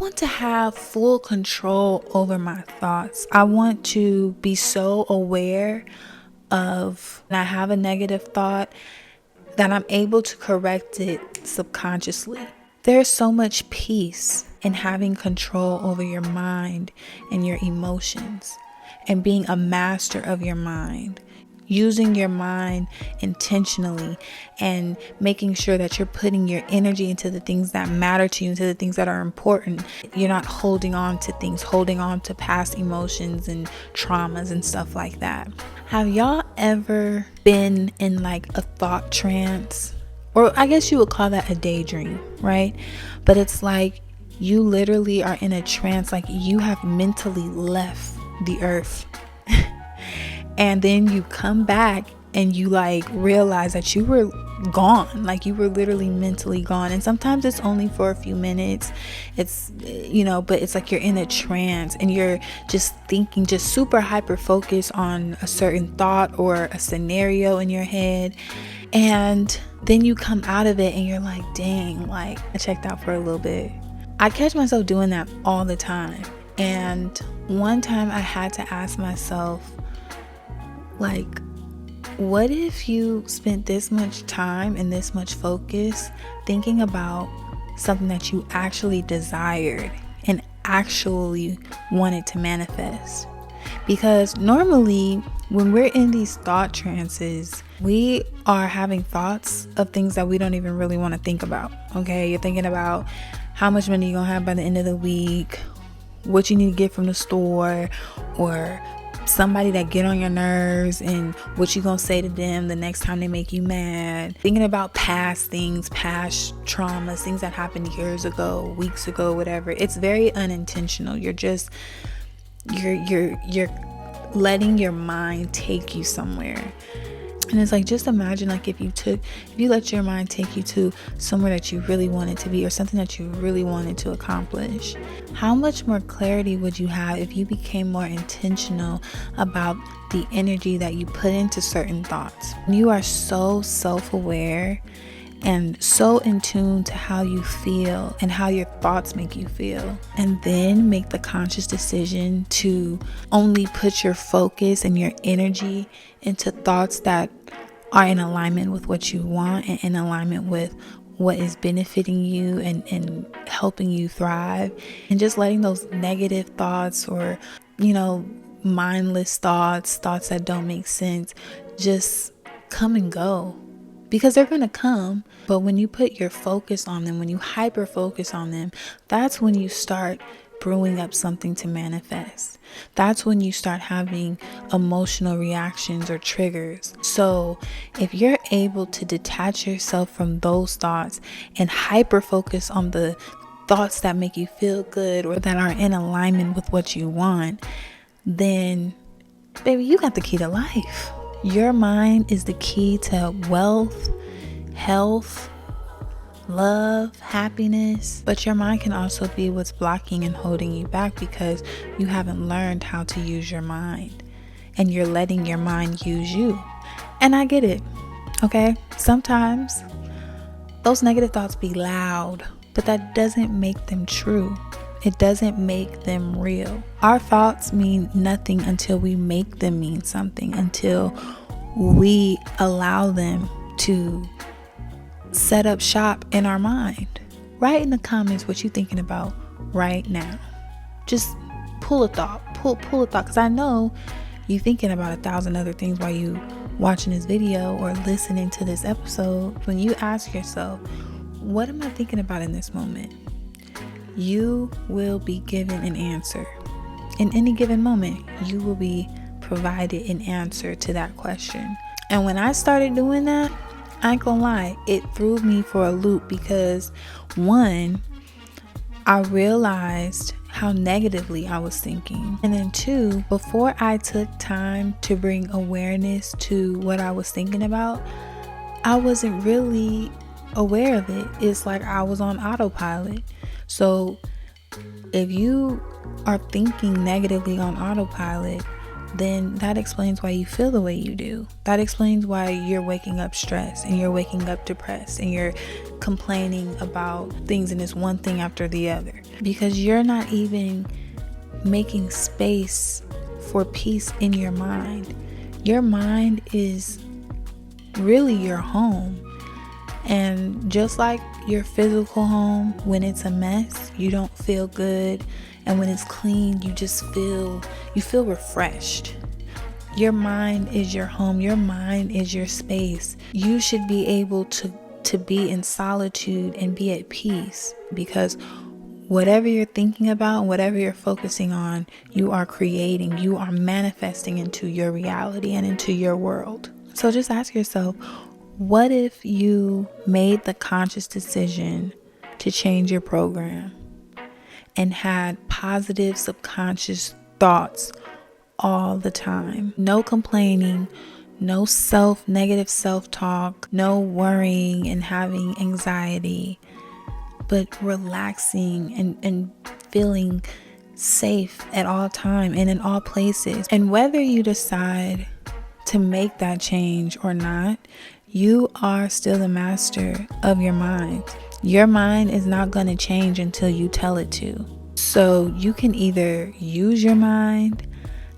want to have full control over my thoughts. I want to be so aware of when I have a negative thought that I'm able to correct it subconsciously. There's so much peace in having control over your mind and your emotions and being a master of your mind. Using your mind intentionally and making sure that you're putting your energy into the things that matter to you, into the things that are important. You're not holding on to things, holding on to past emotions and traumas and stuff like that. Have y'all ever been in like a thought trance? Or I guess you would call that a daydream, right? But it's like you literally are in a trance, like you have mentally left the earth. And then you come back and you like realize that you were gone, like you were literally mentally gone. And sometimes it's only for a few minutes. It's, but it's like you're in a trance and you're just thinking, just super hyper focused on a certain thought or a scenario in your head. And then you come out of it and you're like, dang, like I checked out for a little bit. I catch myself doing that all the time. And one time I had to ask myself, like, what if you spent this much time and this much focus thinking about something that you actually desired and actually wanted to manifest? Because normally when we're in these thought trances, we are having thoughts of things that we don't even really want to think about. Okay, you're thinking about how much money you're gonna have by the end of the week, what you need to get from the store, or somebody that get on your nerves and what you gonna say to them the next time they make you mad. Thinking about past things, past traumas, things that happened years ago, weeks ago, whatever. It's very unintentional. You're letting your mind take you somewhere. And it's like, just imagine like if you let your mind take you to somewhere that you really wanted to be or something that you really wanted to accomplish. How much more clarity would you have if you became more intentional about the energy that you put into certain thoughts? You are so self-aware and so in tune to how you feel and how your thoughts make you feel, and then make the conscious decision to only put your focus and your energy into thoughts that are in alignment with what you want and in alignment with what is benefiting you and helping you thrive, and just letting those negative thoughts or mindless thoughts that don't make sense just come and go. Because they're going to come, but when you put your focus on them, when you hyper focus on them, that's when you start brewing up something to manifest. That's when you start having emotional reactions or triggers. So if you're able to detach yourself from those thoughts and hyper focus on the thoughts that make you feel good or that are in alignment with what you want, then baby, you got the key to life. Your mind is the key to wealth, health, love, happiness. But your mind can also be what's blocking and holding you back because you haven't learned how to use your mind. And you're letting your mind use you. And I get it, okay? Sometimes those negative thoughts be loud, but that doesn't make them true. It doesn't make them real. Our thoughts mean nothing until we make them mean something, until we allow them to set up shop in our mind. Write in the comments what you're thinking about right now. Just pull a thought, pull a thought, because I know you're thinking about 1,000 other things while you watching this video or listening to this episode. When you ask yourself, what am I thinking about in this moment? You will be given an answer. In any given moment, you will be provided an answer to that question. And when I started doing that, I ain't gonna lie, it threw me for a loop because one, I realized how negatively I was thinking. And then two, before I took time to bring awareness to what I was thinking about, I wasn't really aware of it. It's like I was on autopilot. So if you are thinking negatively on autopilot, then that explains why you feel the way you do. That explains why you're waking up stressed and you're waking up depressed and you're complaining about things, and it's one thing after the other, because you're not even making space for peace in your mind. Your mind is really your home. And just like your physical home, when it's a mess, you don't feel good. And when it's clean, you feel refreshed. Your mind is your home. Your mind is your space. You should be able to be in solitude and be at peace, because whatever you're thinking about, whatever you're focusing on, you are creating, you are manifesting into your reality and into your world. So just ask yourself, what if you made the conscious decision to change your program and had positive subconscious thoughts all the time? No complaining, no negative self-talk, no worrying and having anxiety, but relaxing and feeling safe at all time and in all places. And whether you decide to make that change or not, you are still the master of your mind. Your mind is not going to change until you tell it to. So you can either use your mind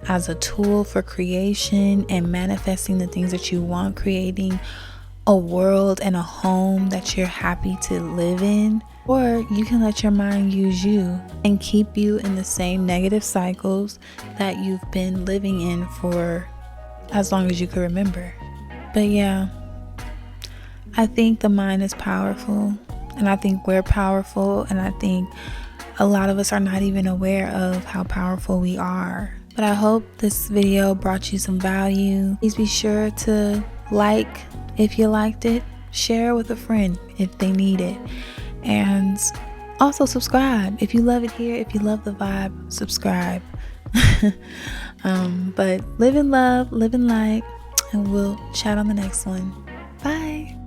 as a tool for creation and manifesting the things that you want, creating a world and a home that you're happy to live in, or you can let your mind use you and keep you in the same negative cycles that you've been living in for as long as you can remember. But yeah, I think the mind is powerful, and I think we're powerful, and I think a lot of us are not even aware of how powerful we are. But I hope this video brought you some value. Please be sure to like if you liked it, share with a friend if they need it, and also subscribe if you love it here. If you love the vibe, subscribe. But live in love, live in light, and we'll chat on the next one. Bye.